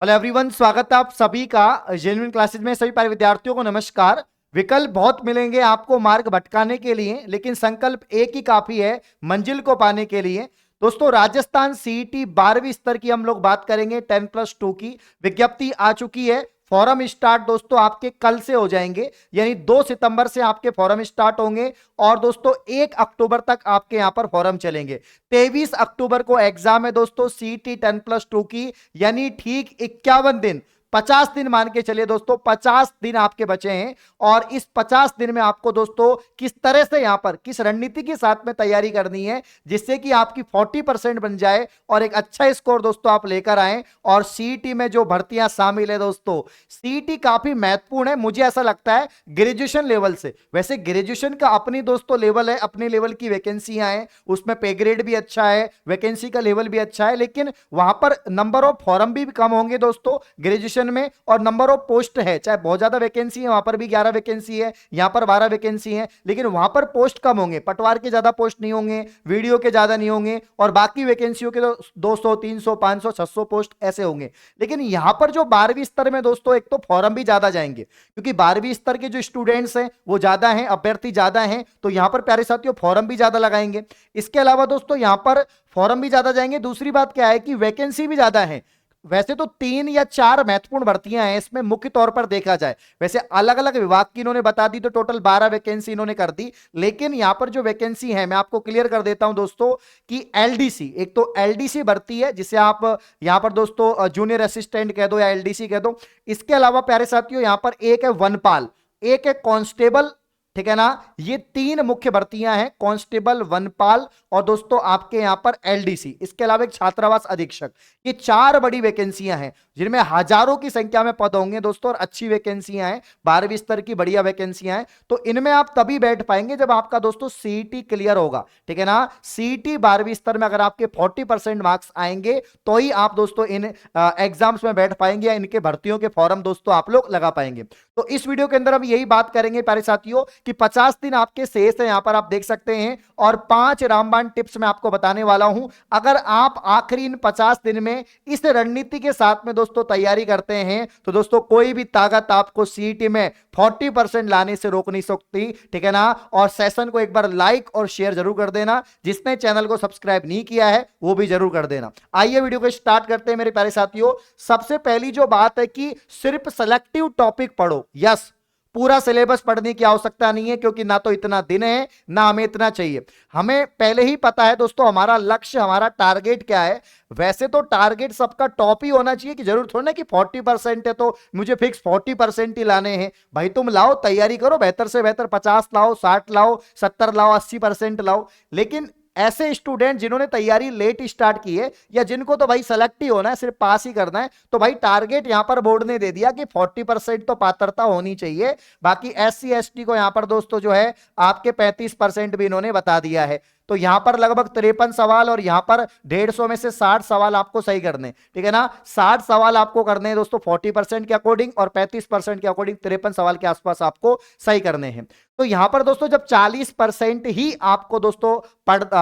Hello everyone, स्वागत है आप सभी का जेन्युइन क्लासेस में। सभी प्यारे विद्यार्थियों को नमस्कार। विकल्प बहुत मिलेंगे आपको मार्ग भटकाने के लिए, लेकिन संकल्प एक ही काफी है मंजिल को पाने के लिए। दोस्तों, राजस्थान सीईटी 12वीं स्तर की हम लोग बात करेंगे। 10+2 की विज्ञप्ति आ चुकी है। फॉरम स्टार्ट दोस्तों आपके कल से हो जाएंगे, यानी 2 सितंबर से आपके फॉरम स्टार्ट होंगे और दोस्तों 1 अक्टूबर तक आपके यहां पर फॉरम चलेंगे। 23 अक्टूबर को एग्जाम है दोस्तों सीईटी 10+2 की, यानी ठीक 51 दिन, 50 दिन मान के चलिए दोस्तों। 50 दिन आपके बचे हैं और इस 50 दिन में आपको दोस्तों किस तरह से यहां पर किस रणनीति के साथ में तैयारी करनी है जिससे कि आपकी 40% बन जाए और एक अच्छा स्कोर दोस्तों आप लेकर आए। और सीईटी में जो भर्तियां शामिल है दोस्तों, सीईटी काफी महत्वपूर्ण है मुझे ऐसा लगता है ग्रेजुएशन लेवल से। वैसे ग्रेजुएशन का अपनी दोस्तों लेवल है, अपने लेवल की वैकेंसियां हैं, उसमें पे ग्रेड भी अच्छा है, वैकेंसी का लेवल भी अच्छा है, लेकिन वहां पर नंबर ऑफ फॉर्म भी कम होंगे दोस्तों ग्रेजुएशन में, और नंबर ऑफ पोस्ट है, चाहे बहुत ज्यादा वैकेंसी है, वहां पर भी 11 वैकेंसी है, यहां पर 12 वैकेंसी है, लेकिन वहां पर पोस्ट कम होंगे। पटवार के ज्यादा पोस्ट नहीं होंगे, वीडियो के ज्यादा नहीं होंगे, और बाकी वैकेंसियों के तो 200 300 500 600 पोस्ट ऐसे होंगे। लेकिन यहां पर जो 12वीं स्तर में दोस्तों एक तो फॉर्म भी ज्यादा जाएंगे, क्योंकि 12वीं स्तर के जो स्टूडेंट्स हैं वो ज्यादा हैं, अभ्यर्थी ज्यादा हैं, तो यहां पर प्यारे साथियों फॉर्म भी ज्यादा लगाएंगे। इसके अलावा दोस्तों यहां पर फॉर्म भी ज्यादा जाएंगे। दूसरी बात क्या है कि वैकेंसी भी ज्यादा है। वैसे तो 3 या 4 महत्वपूर्ण भर्तियां हैं इसमें मुख्य तौर पर देखा जाए, वैसे अलग अलग विभाग की इन्होंने बता दी तो टोटल 12 वैकेंसी इन्होंने कर दी। लेकिन यहां पर जो वैकेंसी है मैं आपको क्लियर कर देता हूं दोस्तों कि एलडीसी, एक तो एलडीसी भर्ती है जिसे आप यहां पर दोस्तों जूनियर असिस्टेंट कह दो या एलडीसी कह दो। इसके अलावा प्यारे साथियों यहां पर एक है वनपाल, एक है कांस्टेबल, ठीक है ना। ये 3 मुख्य भर्तियां हैं, कांस्टेबल, वनपाल और दोस्तों आपके यहां पर एलडीसी। इसके अलावा एक छात्रावास अधीक्षक। ये 4 बड़ी वैकेंसियां हैं जिनमें हजारों की संख्या में पद होंगे दोस्तों, और अच्छी वैकेंसियां हैं, 12वीं स्तर की बढ़िया वैकेंसियां हैं। तो इनमें आप तभी बैठ पाएंगे जब आपका दोस्तों सीईटी क्लियर होगा, ठीक है ना। सीईटी 12वीं स्तर में अगर आपके 40% मार्क्स आएंगे तो ही आप दोस्तों इन एग्जाम्स में बैठ पाएंगे या इनके भर्तियों के फॉर्म दोस्तों आप लोग लगा पाएंगे। तो इस वीडियो के अंदर हम यही बात करेंगे प्यारे साथियों कि 50 दिन आपके शेष है, यहां पर आप देख सकते हैं, और 5 रामबाण टिप्स मैं आपको बताने वाला हूं। अगर आप आखिरी इन 50 दिन में इस रणनीति के साथ में दोस्तों तैयारी करते हैं तो दोस्तों कोई भी ताकत आपको सीईटी में 40% लाने से रोक नहीं सकती, ठीक है ना। और सेशन को एक बार लाइक और शेयर जरूर कर देना, जिसने चैनल को सब्सक्राइब नहीं किया है वो भी जरूर कर देना। आइए वीडियो को स्टार्ट करते हैं मेरे प्यारे साथियों। सबसे पहली जो बात है कि सिर्फ सेलेक्टिव टॉपिक पढ़ो। यस, पूरा सिलेबस पढ़ने की आवश्यकता नहीं है, क्योंकि ना तो इतना दिन है ना हमें इतना चाहिए। हमें पहले ही पता है दोस्तों हमारा लक्ष्य, हमारा टारगेट क्या है। वैसे तो टारगेट सबका टॉप ही होना चाहिए, कि जरूर थोड़ा ना कि 40% है तो मुझे फिक्स 40% ही लाने हैं। भाई तुम लाओ, तैयारी करो, बेहतर से बेहतर 50 लाओ, 60 लाओ, 70 लाओ, 80% लाओ। लेकिन ऐसे स्टूडेंट जिन्होंने तैयारी लेट स्टार्ट की है, या जिनको तो भाई सेलेक्ट ही होना है, सिर्फ पास ही करना है, तो भाई टारगेट यहां पर बोर्ड ने दे दिया कि 40% तो पात्रता होनी चाहिए। बाकी एससी एसटी को यहां पर दोस्तों जो है आपके 35% भी इन्होंने बता दिया है। तो यहां पर लगभग 53 सवाल और यहां पर 150 में से 60 सवाल आपको सही करने, ठीक है ना। 60 सवाल आपको करने हैं दोस्तों 40% के अकॉर्डिंग, और 35% के अकॉर्डिंग 53 सवाल के आसपास आपको सही करने हैं। तो यहां पर दोस्तों जब 40% ही आपको दोस्तों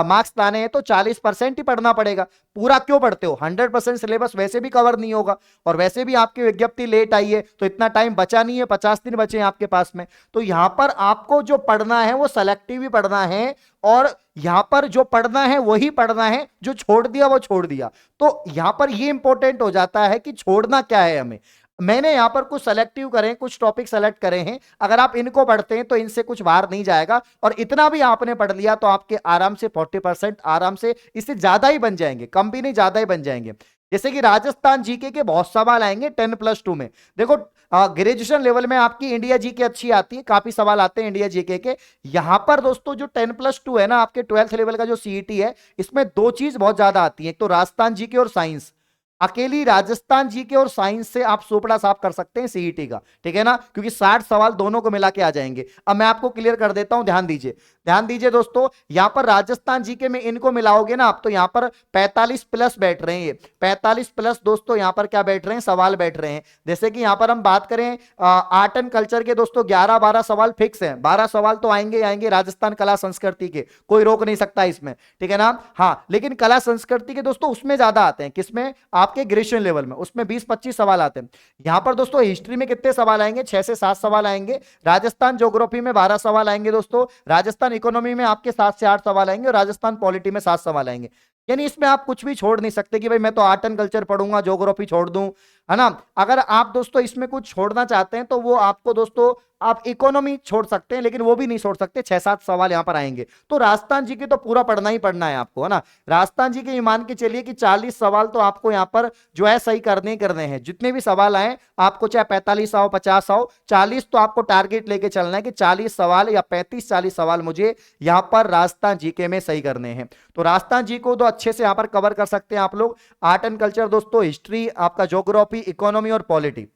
मार्क्स लाने हैं तो 40% ही पढ़ना पड़ेगा। पूरा क्यों पढ़ते हो? 100% सिलेबस वैसे भी कवर नहीं होगा, और वैसे भी आपकी विज्ञप्ति लेट आई है तो इतना टाइम बचा नहीं है, 50 दिन बचे हैं आपके पास में। तो यहां पर आपको जो पढ़ना है वो सेलेक्टिव ही पढ़ना है, और यहां पर जो पढ़ना है वही पढ़ना है, जो छोड़ दिया वो छोड़ दिया। तो यहां पर ये इंपॉर्टेंट हो जाता है कि छोड़ना क्या है हमें। मैंने यहां पर कुछ सेलेक्टिव करे, कुछ टॉपिक सेलेक्ट करे हैं, अगर आप इनको पढ़ते हैं तो इनसे कुछ बाहर नहीं जाएगा, और इतना भी आपने पढ़ लिया तो आपके आराम से 40% आराम से, इससे ज्यादा ही बन जाएंगे, कम भी नहीं ज्यादा ही बन जाएंगे। जैसे कि राजस्थान जीके के बहुत सवाल आएंगे 10+2 में। देखो ग्रेजुएशन लेवल में आपकी इंडिया जीके अच्छी आती है, काफी सवाल आते हैं इंडिया जीके के। यहां पर दोस्तों जो 10+2 है ना, आपके 12th लेवल का जो सीईटी है, इसमें 2 चीज बहुत ज्यादा आती है, एक तो राजस्थान जीके और साइंस। अकेली राजस्थान जीके और साइंस से आप सोपड़ा साफ कर सकते हैं सीईटी का, ठीक है ना, क्योंकि 60 सवाल दोनों को मिला के आ जाएंगे। अब मैं आपको क्लियर कर देता हूं, ध्यान दीजिए। ध्यान दीजिए दोस्तों, यहां पर राजस्थान जीके में इनको मिलाओगे ना आप, तो यहां पर 45 प्लस बैठ रहे हैं, ये 45 प्लस दोस्तों यहां पर क्या बैठ रहे हैं, सवाल बैठ रहे हैं। जैसे कि यहां पर हम बात करें आर्ट एंड कल्चर के दोस्तों 11-12 सवाल फिक्स हैं, 12 सवाल तो आएंगे आएंगे राजस्थान कला संस्कृति के, कोई रोक नहीं सकता इसमें, ठीक है ना। हाँ, लेकिन कला संस्कृति के दोस्तों उसमें ज्यादा आते हैं, किसमें, आपके ग्रेजुएशन लेवल में, उसमें 20-25 सवाल आते हैं। यहां पर दोस्तों हिस्ट्री में कितने सवाल आएंगे, 6 से 7 सवाल आएंगे। राजस्थान ज्योग्राफी में 12 सवाल आएंगे दोस्तों। राजस्थान इकोनॉमी में आपके 7 से 8 सवाल आएंगे और राजस्थान पॉलिटी में 7 सवाल आएंगे। यानी इसमें आप कुछ भी छोड़ नहीं सकते कि भाई मैं तो आर्ट एंड कल्चर पढ़ूंगा, ज्योग्राफी छोड़ दूं, है ना। अगर आप दोस्तों इसमें कुछ छोड़ना चाहते हैं तो वो आपको दोस्तों, आप इकोनॉमी छोड़ सकते हैं, लेकिन वो भी नहीं छोड़ सकते, 6-7 सवाल यहां पर आएंगे। तो राजस्थान जी के तो पूरा पढ़ना ही पढ़ना है आपको, है ना। राजस्थान जी के ये मान के चलिए कि 40 सवाल तो आपको यहां पर जो है सही करने ही करने हैं। जितने भी सवाल आए आपको, चाहे 45 आओ 50 आओ, 40 तो आपको टारगेट लेके चलना है कि 40 सवाल या 35-40 सवाल मुझे यहां पर राजस्थान जीके में सही करने हैं। तो राजस्थान जी को तो अच्छे से यहां पर कवर कर सकते हैं आप लोग। आर्ट एंड कल्चर दोस्तों, हिस्ट्री, आपका ज्योग्राफी, इकोनॉमी और पॉलिटी।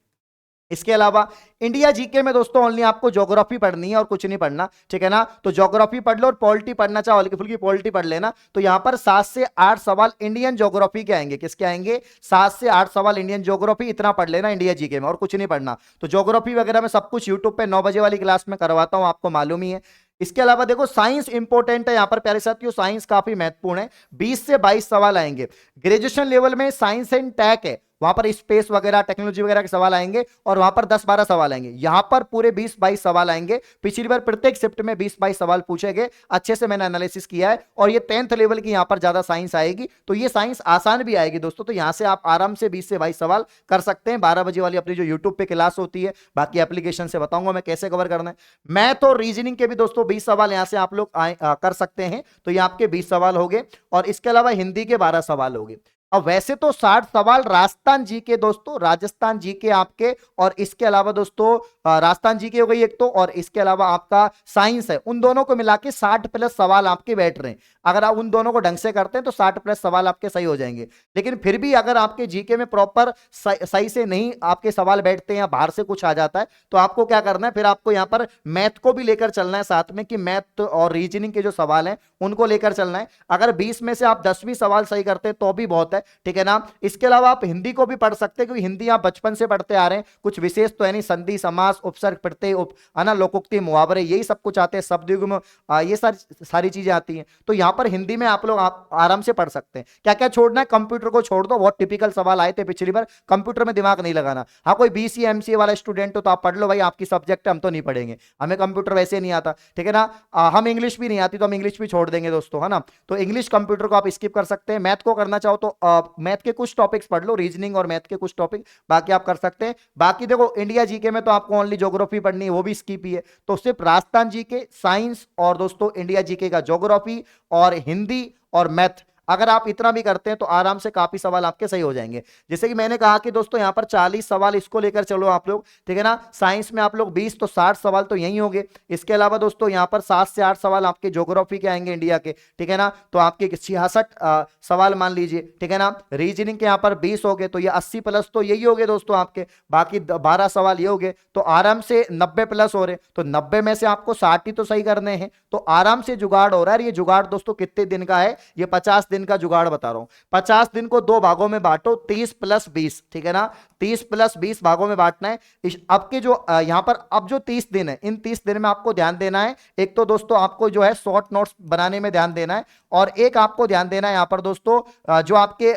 इसके अलावा इंडिया जीके में दोस्तों ओनली आपको ज्योग्राफी पढ़नी है और कुछ नहीं पढ़ना, ठीक है ना। तो ज्योग्राफी पढ़ लो और पॉलिटी पढ़ना चाहो हल्की फुल्की पॉलिटी पढ़ लेना। तो यहां पर 7 से 8 सवाल इंडियन ज्योग्राफी के आएंगे। किसके आएंगे, 7 से 8 सवाल इंडियन ज्योग्राफी, इतना पढ़ लेना इंडिया जीके में और कुछ नहीं पढ़ना। तो ज्योग्राफी वगैरह में सब कुछ यूट्यूब पे 9 बजे वाली क्लास में करवाता हूं, आपको मालूम ही है। इसके अलावा देखो साइंस इंपॉर्टेंट है यहां पर प्यारे साथियों, साइंस काफी महत्वपूर्ण है। 20 से 22 सवाल आएंगे। ग्रेजुएशन लेवल में साइंस एंड टेक है, वहां पर स्पेस वगैरह टेक्नोलॉजी वगैरह के सवाल आएंगे और वहां पर 10-12 सवाल आएंगे। यहां पर पूरे 20-22 सवाल आएंगे। पिछली बार प्रत्येक शिफ्ट में 20-22 सवाल पूछे गए, अच्छे से मैंने एनालिसिस किया है। और ये 10th लेवल की यहां पर ज्यादा साइंस आएगी, तो ये साइंस आसान भी आएगी दोस्तों। तो यहां से आप आराम से 20 से 22 सवाल कर सकते हैं। 12 बजे वाली अपनी जो यूट्यूब पे क्लास होती है, बाकी एप्लीकेशन से बताऊंगा मैं कैसे कवर करना है। मैथ और रीजनिंग के भी दोस्तों 20 सवाल यहां से आप लोग कर सकते हैं। तो ये आपके 20 सवाल हो गए और इसके अलावा हिंदी के 12 सवाल हो गए। अब वैसे तो 60 सवाल राजस्थान जी के दोस्तों, राजस्थान जी के आपके, और इसके अलावा दोस्तों राजस्थान जी के हो गई एक तो, और इसके अलावा आपका साइंस है, उन दोनों को मिला के 60 प्लस सवाल आपके बैठ रहे हैं। अगर आप उन दोनों को ढंग से करते हैं तो 60 प्लस सवाल आपके सही हो जाएंगे। लेकिन फिर भी अगर आपके जीके में प्रॉपर सही से नहीं आपके सवाल बैठते हैं, बाहर से कुछ आ जाता है, तो आपको क्या करना है, फिर आपको यहां पर मैथ को भी लेकर चलना है साथ में, कि मैथ और रीजनिंग के जो सवाल हैं उनको लेकर चलना है। अगर 20 में से आप 10 भी सवाल सही करते हैं तो भी बहुत है, ठीक है ना। इसके अलावा आप हिंदी को भी पढ़ सकते हैं, क्योंकि हिंदी आप बचपन से पढ़ते आ रहे हैं, कुछ विशेष तो है नहीं, संधि समास उपसर्ग प्रत्यय है ना, लोकोक्ति मुहावरे यही सब कुछ आते हैं, शब्द युग्म, ये सारी चीजें आती हैं। तो यहां पर हिंदी में आप लोग आराम से पढ़ सकते हैं। क्या क्या छोड़ना है, कंप्यूटर को छोड़ दो, बहुत टिपिकल सवाल आए थे पिछली बार, कंप्यूटर में दिमाग नहीं लगाना। हाँ, कोई बीसीए एमसीए वाला स्टूडेंट हो तो आप पढ़ लो भाई, आपकी सब्जेक्ट है, हम तो नहीं पढ़ेंगे, हमें कंप्यूटर वैसे नहीं आता, ठीक है ना। हम इंग्लिश भी नहीं आती तो हम इंग्लिश भी छोड़ देंगे दोस्तों, है ना। तो इंग्लिश कंप्यूटर को आप स्किप कर सकते हैं। मैथ को करना चाहो तो मैथ के कुछ टॉपिक्स पढ़ लो, रीजनिंग और मैथ के कुछ टॉपिक, बाकी आप कर सकते हैं। बाकी देखो इंडिया जीके में तो आपको ओनली ज्योग्राफी पढ़नी है, वो भी स्किप ही है। तो सिर्फ राजस्थान जीके, साइंस और दोस्तों इंडिया जीके का ज्योग्राफी और हिंदी और मैथ, अगर आप इतना भी करते हैं तो आराम से काफी सवाल आपके सही हो जाएंगे। जैसे कि मैंने कहा कि दोस्तों यहां पर 40 सवाल इसको लेकर चलो आप लोग, ठीक है ना। साइंस में आप लोग 20, तो 60 सवाल तो यही होंगे। इसके अलावा दोस्तों यहां पर 7 से 8 सवाल आपके ज्योग्राफी के आएंगे इंडिया के, ठीक है ना। तो आपके 66 सवाल मान लीजिए, ठीक है ना। रीजनिंग के यहां पर 20 हो गए, तो ये 80 प्लस तो यही हो गए दोस्तों आपके। बाकी 12 सवाल ये हो गए, तो आराम से 90 प्लस हो रहे। तो 90 में से आपको 60 ही तो सही करने हैं, तो आराम से जुगाड़ हो रहा है। ये जुगाड़ दोस्तों कितने दिन का है, ये 50 दिन का जुगाड़ बता रहा हूं। 50 दिन को 2 भागों में बांटो, 30 प्लस 20, ठीक है ना। 30 प्लस 20 भागों में बांटना है। अब के जो यहां पर अब जो 30 दिन है, इन 30 दिन में आपको ध्यान देना है, एक तो दोस्तों आपको जो है शॉर्ट नोट्स बनाने में ध्यान देना है, और एक आपको ध्यान देना है यहां पर दोस्तों जो आपके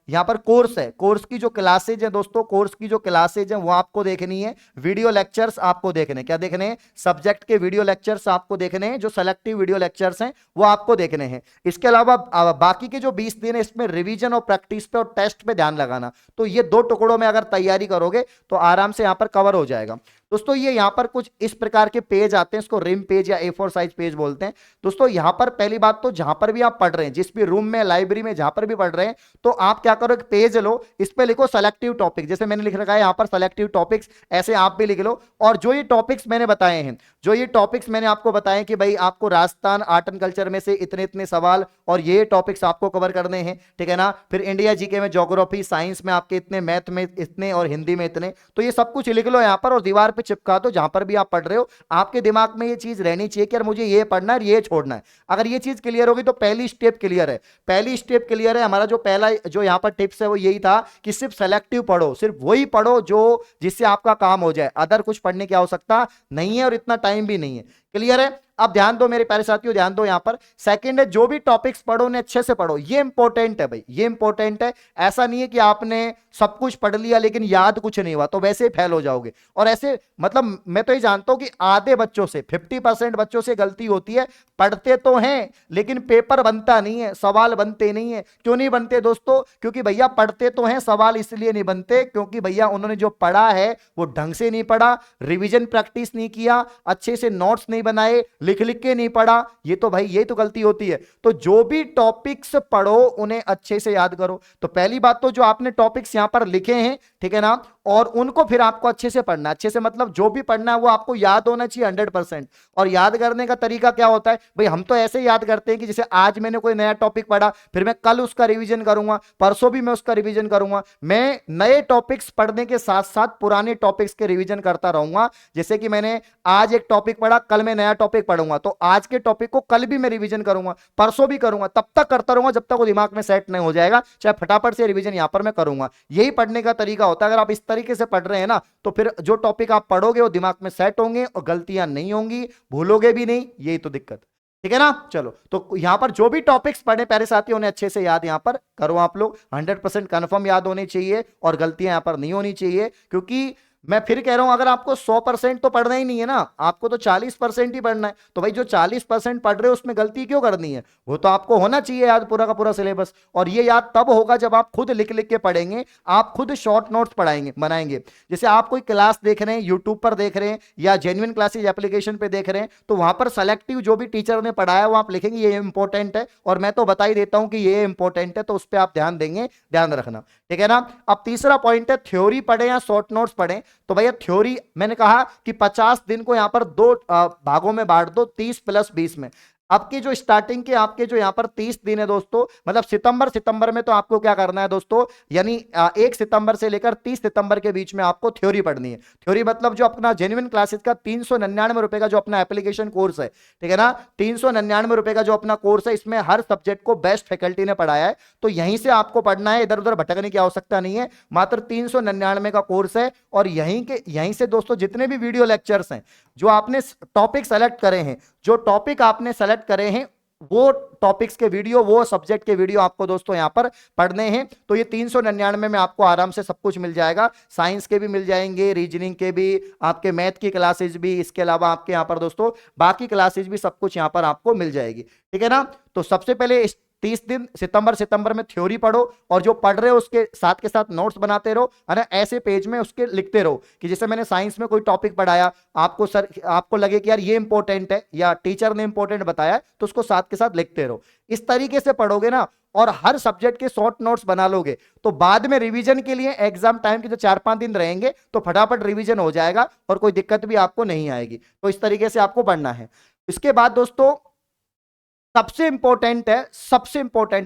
यहां पर कोर्स है, कोर्स की जो क्लासेज है दोस्तों, कोर्स की जो क्लासेज है वो आपको देखनी है। वीडियो लेक्चर्स आपको देखने, क्या देखने हैं, सब्जेक्ट के वीडियो लेक्चर्स आपको देखने हैं, जो सेलेक्टिव वीडियो लेक्चर्स हैं वो आपको देखने हैं। इसके अलावा बाकी के जो 20 दिन है इसमें रिवीजन और प्रैक्टिस पे और टेस्ट पे ध्यान लगाना। तो ये 2 टुकड़ों में अगर तैयारी करोगे तो आराम से यहां पर कवर हो जाएगा दोस्तों। ये यहां पर कुछ इस प्रकार के पेज आते हैं, इसको रिम पेज या A4 साइज पेज बोलते हैं दोस्तों। यहां पर पहली बात तो जहां पर भी आप पढ़ रहे हैं, जिस भी रूम में, लाइब्रेरी में, जहां पर भी पढ़ रहे हैं, तो आप क्या करो, एक पेज लो, इस पे लिखो सेलेक्टिव टॉपिक, जैसे मैंने लिख रखा है यहां पर सेलेक्टिव टॉपिक्स, ऐसे आप भी लिख लो। और जो ये टॉपिक्स मैंने बताए हैं, जो ये टॉपिक्स मैंने आपको बताए कि भाई आपको राजस्थान आर्ट एंड कल्चर में से इतने इतने सवाल और ये टॉपिक्स आपको कवर करने हैं, ठीक है ना। फिर इंडिया जीके में, ज्योग्राफी, साइंस में आपके इतने, मैथ में इतने और हिंदी में इतने, तो ये सब कुछ लिख लो यहाँ पर और दीवार पे चिपका दो जहां पर भी आप पढ़ रहे हो। आपके दिमाग में ये चीज रहनी चाहिए कि यार मुझे ये पढ़ना है, ये छोड़ना है। अगर ये चीज क्लियर होगी तो पहली स्टेप क्लियर है, पहली स्टेप क्लियर है। हमारा जो पहला जो यहाँ पर टिप्स है वो यही था कि सिर्फ सेलेक्टिव पढ़ो, सिर्फ वही पढ़ो जो जिससे आपका काम हो जाए, अदर कुछ पढ़ने की आवश्यकता नहीं है और इतना टाइम भी नहीं है। क्लियर है। अब ध्यान दो मेरे प्यारे साथियों, ध्यान दो यहां पर। सेकंड है, जो भी टॉपिक्स पढ़ो उन्हें अच्छे से पढ़ो, ये इंपॉर्टेंट है भाई, ये इंपॉर्टेंट है। ऐसा नहीं है कि आपने सब कुछ पढ़ लिया लेकिन याद कुछ नहीं हुआ, तो वैसे ही फेल हो जाओगे। और ऐसे मतलब मैं तो ये जानता हूं कि आधे बच्चों से, 50% बच्चों से गलती होती है, पढ़ते तो हैं लेकिन पेपर बनता नहीं है, सवाल बनते नहीं है। क्यों नहीं बनते दोस्तों? क्योंकि भैया पढ़ते तो हैं, सवाल इसलिए नहीं बनते क्योंकि भैया उन्होंने जो पढ़ा है वो ढंग से नहीं पढ़ा, रिवीजन प्रैक्टिस नहीं किया, अच्छे से नोट्स नहीं बनाए, लिख लिख के नहीं पढ़ा। ये तो भाई, ये तो गलती होती है। तो जो भी टॉपिक्स पढ़ो उन्हें अच्छे से याद करो। तो पहली बात तो जो आपने टॉपिक्स यहां पर लिखे हैं, ठीक है ना, और उनको फिर आपको अच्छे से पढ़ना, अच्छे से मतलब जो भी पढ़ना है वो आपको याद होना चाहिए 100%। और याद करने का तरीका क्या होता है भाई? हम तो ऐसे याद करते हैं कि जैसे आज मैंने कोई नया टॉपिक पढ़ा, फिर मैं कल उसका रिवीजन करूंगा, परसों भी मैं उसका रिवीजन करूंगा। मैं नए टॉपिक्स पढ़ने के साथ साथ पुराने टॉपिक्स के रिवीजन करता रहूंगा। जैसे कि मैंने आज एक टॉपिक पढ़ा, कल मैं नया टॉपिक पढ़ूंगा, तो आज के टॉपिक को कल भी मैं रिवीजन करूंगा, परसों भी करूंगा, तब तक करता रहूंगा जब तक वो दिमाग में सेट नहीं हो जाएगा, चाहे फटाफट से रिवीजन यहां पर मैं करूंगा। यही पढ़ने का तरीका होता है। अगर आप इस तरीके से पढ़ रहे हैं ना, तो फिर जो टॉपिक आप पढ़ोगे वो दिमाग में सेट होंगे और गलतियां नहीं होंगी, भूलोगे भी नहीं। यही तो दिक्कत, ठीक है ना। चलो, तो यहां पर जो भी टॉपिक्स पढ़े प्यारे साथी, उन्हें अच्छे से याद यहां पर करो आप लोग। 100% कंफर्म याद होने चाहिए और गलतियां यहां पर नहीं होनी चाहिए। क्योंकि मैं फिर कह रहा हूं, अगर आपको 100% तो पढ़ना ही नहीं है ना, आपको तो 40% ही पढ़ना है, तो भाई जो 40% पढ़ रहे हो उसमें गलती क्यों करनी है? वो तो आपको होना चाहिए याद, पूरा का पूरा सिलेबस। और ये याद तब होगा जब आप खुद लिख लिख के पढ़ेंगे, आप खुद शॉर्ट नोट्स पढ़ाएंगे, बनाएंगे। जैसे आप कोई क्लास देख रहे हैं, यूट्यूब पर देख रहे हैं या जेन्युइन क्लासेज एप्लीकेशन पे देख रहे हैं, तो वहां पर सेलेक्टिव जो भी टीचर ने पढ़ाया वो आप लिखेंगे, ये इंपॉर्टेंट है। और मैं तो बता ही देता हूं कि ये इंपॉर्टेंट है, तो उस पर आप ध्यान देंगे, ध्यान रखना, ठीक है ना। अब तीसरा पॉइंट है, थ्योरी पढ़े या शॉर्ट नोट्स पढ़े। तो भैया थ्योरी मैंने कहा कि 50 दिन को यहां पर दो भागों में बांट दो, 30 + 20 में। आपके जो स्टार्टिंग के आपके जो यहां पर 30 दिन है दोस्तों, मतलब सितंबर में तो आपको क्या करना है दोस्तों, यानी 1 सितंबर से लेकर 30 सितंबर के बीच में आपको थ्योरी पढ़नी है। थ्योरी मतलब जो अपना जेन्युइन क्लासेस का 399 रुपए का जो अपना एप्लीकेशन कोर्स है, ठीक है ना, 399 रुपए का जो अपना कोर्स है, इसमें हर सब्जेक्ट को बेस्ट फैकल्टी ने पढ़ाया है। तो यहीं से आपको पढ़ना है, इधर उधर भटकने की आवश्यकता नहीं है। मात्र 399 का कोर्स है और यहीं से दोस्तों जितने भी वीडियो लेक्चर्स हैं, जो आपने टॉपिक सेलेक्ट करे हैं, जो टॉपिक आपने सेलेक्ट करे हैं, वो टॉपिक्स के वीडियो, वो सब्जेक्ट के वीडियो आपको दोस्तों यहां पर पढ़ने हैं। तो ये 399 में आपको आराम से सब कुछ मिल जाएगा। साइंस के भी मिल जाएंगे, रीजनिंग के भी, आपके मैथ की क्लासेज भी, इसके अलावा आपके यहां पर दोस्तों बाकी क्लासेज भी, सब कुछ यहां पर आपको मिल जाएगी, ठीक है ना। तो सबसे पहले 30 दिन सितंबर में थ्योरी पढ़ो और जो पढ़ रहे हो उसके साथ के साथ नोट्स बनाते रहो, है ना। ऐसे पेज में उसके लिखते रहो कि जैसे मैंने साइंस में कोई टॉपिक पढ़ाया, आपको लगे कि यार ये इंपॉर्टेंट है या टीचर ने इंपॉर्टेंट बताया, तो उसको साथ के साथ लिखते रहो। इस तरीके से पढ़ोगे ना और हर सब्जेक्ट के शॉर्ट नोट्स बना लोगे, तो बाद में रिवीजन के लिए एग्जाम टाइम के जो 4-5 दिन रहेंगे तो फटाफट रिवीजन हो जाएगा और कोई दिक्कत भी आपको नहीं आएगी। तो इस तरीके से आपको पढ़ना है। इसके बाद दोस्तों सबसे इंपॉर्टेंट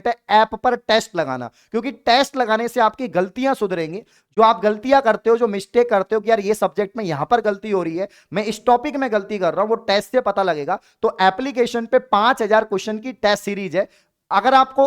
है ऐप पर टेस्ट लगाना, क्योंकि टेस्ट लगाने से आपकी गलतियां सुधरेंगी। जो आप गलतियां करते हो, जो मिस्टेक करते हो कि यार ये सब्जेक्ट में यहां पर गलती हो रही है, मैं इस टॉपिक में गलती कर रहा हूं, वो टेस्ट से पता लगेगा। तो एप्लीकेशन पे 5000 क्वेश्चन की टेस्ट सीरीज है। अगर आपको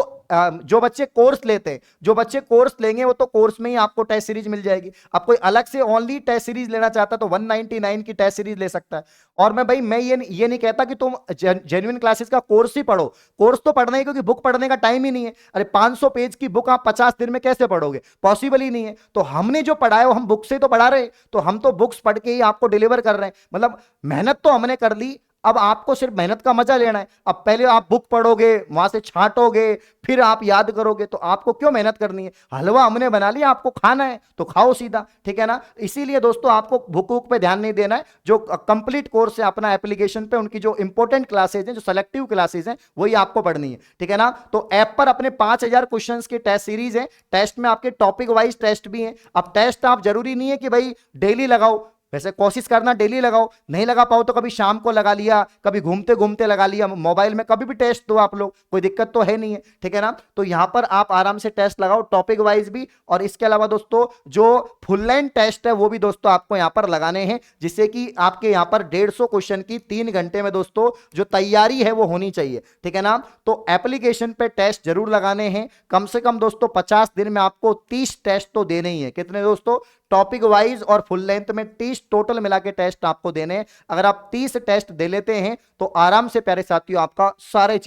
जो बच्चे कोर्स लेते हैं, जो बच्चे कोर्स लेंगे वो तो कोर्स में ही आपको टेस्ट सीरीज मिल जाएगी। अब कोई अलग से ओनली टेस्ट सीरीज लेना चाहता है तो 199 की टेस्ट सीरीज ले सकता है। और मैं ये नहीं कहता कि तुम जेन्युइन क्लासेस का कोर्स ही पढ़ो, कोर्स तो पढ़ना ही, क्योंकि बुक पढ़ने का टाइम ही नहीं है। अरे 500 पेज की बुक आप 50 दिन में कैसे पढ़ोगे? पॉसिबल ही नहीं है। तो हमने जो पढ़ा है वो हम बुक से तो पढ़ा रहे हैं, तो हम तो बुक्स पढ़ के ही आपको डिलीवर कर रहे हैं। मतलब मेहनत तो हमने कर ली, अब आपको सिर्फ मेहनत का मजा लेना है। अब पहले आप बुक पढ़ोगे, वहां से छांटोगे, फिर आप याद करोगे, तो आपको क्यों मेहनत करनी है? हलवा हमने बना लिया, आपको खाना है तो खाओ सीधा, ठीक है ना। इसीलिए दोस्तों आपको बुक वुक पे ध्यान नहीं देना है। जो कंप्लीट कोर्स है अपना एप्लीकेशन पे, उनकी जो इंपॉर्टेंट क्लासेज हैं, जो सेलेक्टिव क्लासेज हैं, वही आपको पढ़नी है, ठीक है ना। तो ऐप पर अपने 5000 क्वेश्चन की टेस्ट सीरीज है। टेस्ट में आपके टॉपिक वाइज टेस्ट भी है। अब टेस्ट आप जरूरी नहीं है कि भाई डेली लगाओ, वैसे कोशिश करना डेली लगाओ, नहीं लगा पाओ तो कभी शाम को लगा लिया, कभी घूमते घूमते लगा लिया, मोबाइल में कभी भी टेस्ट दो आप लोग, कोई दिक्कत तो है नहीं है, ठीक है ना। तो यहां पर आप आराम से टेस्ट लगाओ टॉपिक वाइज भी, और इसके अलावा दोस्तों जो फुल लाइन टेस्ट है वो भी दोस्तों आपको यहां पर लगाने हैं, जिससे कि आपके यहां पर 150 क्वेश्चन की 3 घंटे में दोस्तों जो तैयारी है वो होनी चाहिए, ठीक है ना। तो एप्लीकेशन पे टेस्ट जरूर लगाने हैं, कम से कम दोस्तों 50 दिन में आपको 30 टेस्ट तो देने ही है। कितने दोस्तों? टॉपिक वाइज और फुल लेंथ में 30 टोटल मिला के टेस्ट आपको देने हैं। अगर आप 30 टेस्ट दे लेते हैं तो आराम से प्यारे साथियों आपका सारी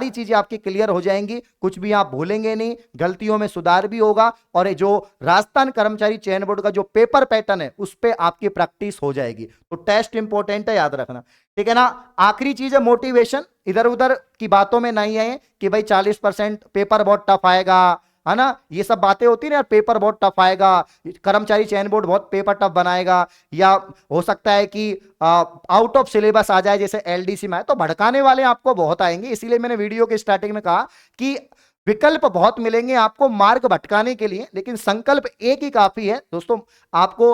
चीजें आपकी क्लियर हो जाएंगी, कुछ भी आप भूलेंगे नहीं, गलतियों में सुधार भी होगा, और ये जो राजस्थान कर्मचारी चयन बोर्ड का जो पेपर पैटर्न है उस पर आपकी प्रैक्टिस हो जाएगी। तो टेस्ट इंपॉर्टेंट है, याद रखना, ठीक है ना। आखिरी चीज है मोटिवेशन, इधर उधर की बातों में नहीं आए कि भाई 40% पेपर बहुत टफ आएगा, है ना, ये सब बातें होती है ना, पेपर बहुत टफ आएगा, कर्मचारी चयन बोर्ड बहुत पेपर टफ बनाएगा, या हो सकता है कि आउट ऑफ सिलेबस आ जाए जैसे एलडीसी में आए, तो भड़काने वाले आपको बहुत आएंगे। इसीलिए मैंने वीडियो के स्टार्टिंग में कहा कि विकल्प बहुत मिलेंगे आपको मार्ग भटकाने के लिए, लेकिन संकल्प एक ही काफी है दोस्तों आपको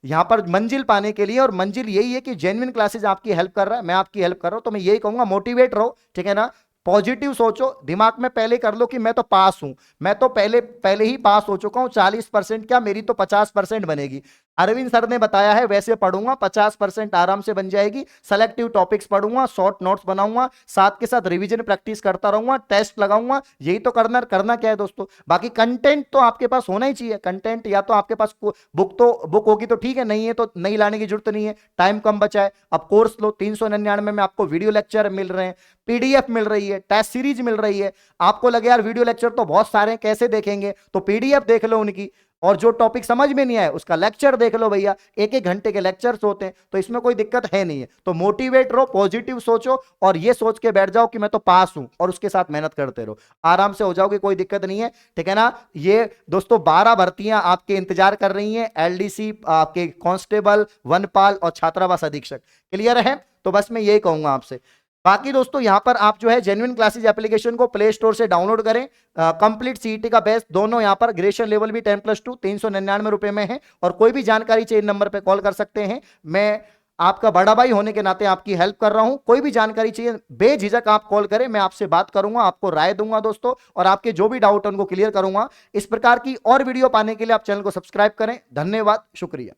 यहां पर मंजिल पाने के लिए। और मंजिल यही है कि जेन्युइन क्लासेस आपकी हेल्प कर रहा है, मैं आपकी हेल्प कर रहा हूं, तो मैं यही कहूंगा मोटिवेट रहो, ठीक है ना। पॉजिटिव सोचो, दिमाग में पहले कर लो कि मैं तो पास हूं, मैं तो पहले ही पास हो चुका हूं, 40% क्या मेरी तो 50% बनेगी। अरविंद सर ने बताया है वैसे पढ़ूंगा, 50% आराम से बन जाएगी। सेलेक्टिव टॉपिक्स पढ़ूंगा, शॉर्ट नोट्स बनाऊंगा, साथ के साथ रिवीजन प्रैक्टिस करता रहूंगा, टेस्ट लगाऊंगा, यही तो करना क्या है दोस्तों। बाकी कंटेंट तो आपके पास होना ही चाहिए, कंटेंट या तो आपके पास बुक होगी तो ठीक है, नहीं है तो नहीं लाने की जरूरत नहीं है, टाइम कम बचा है। अब कोर्स लो, 399 में आपको वीडियो लेक्चर मिल रहे हैं, पीडीएफ मिल रही है, टेस्ट सीरीज मिल रही है। आपको लगे यार वीडियो लेक्चर तो बहुत सारे हैं, कैसे देखेंगे, तो पीडीएफ देख लो उनकी, और जो टॉपिक समझ में नहीं आए उसका लेक्चर देख लो भैया, 1-1 घंटे के लेक्चर्स होते हैं, तो इसमें कोई दिक्कत है नहीं है। तो मोटिवेट रहो, पॉजिटिव सोचो, और ये सोच के बैठ जाओ कि मैं तो पास हूं, और उसके साथ मेहनत करते रहो, आराम से हो जाओगे, कोई दिक्कत नहीं है, ठीक है ना। ये दोस्तों 12 भर्तियां आपके इंतजार कर रही हैं, एलडीसी, आपके कांस्टेबल, वनपाल और छात्रावास अधीक्षक। क्लियर है? तो बस मैं यही कहूंगा आपसे। बाकी दोस्तों यहां पर आप जो है जेन्युइन क्लासेज एप्लीकेशन को प्ले स्टोर से डाउनलोड करें, कंप्लीट सीईटी का बेस्ट दोनों यहां पर, ग्रेजुएशन लेवल भी 10+2 399 रुपए में है। और कोई भी जानकारी चाहिए नंबर पे कॉल कर सकते हैं, मैं आपका बड़ा भाई होने के नाते आपकी हेल्प कर रहा हूं। कोई भी जानकारी चाहिए बेझिझक आप कॉल करें, मैं आपसे बात करूंगा, आपको राय दूंगा दोस्तों, और आपके जो भी डाउट है उनको क्लियर करूंगा। इस प्रकार की और वीडियो पाने के लिए आप चैनल को सब्सक्राइब करें। धन्यवाद, शुक्रिया।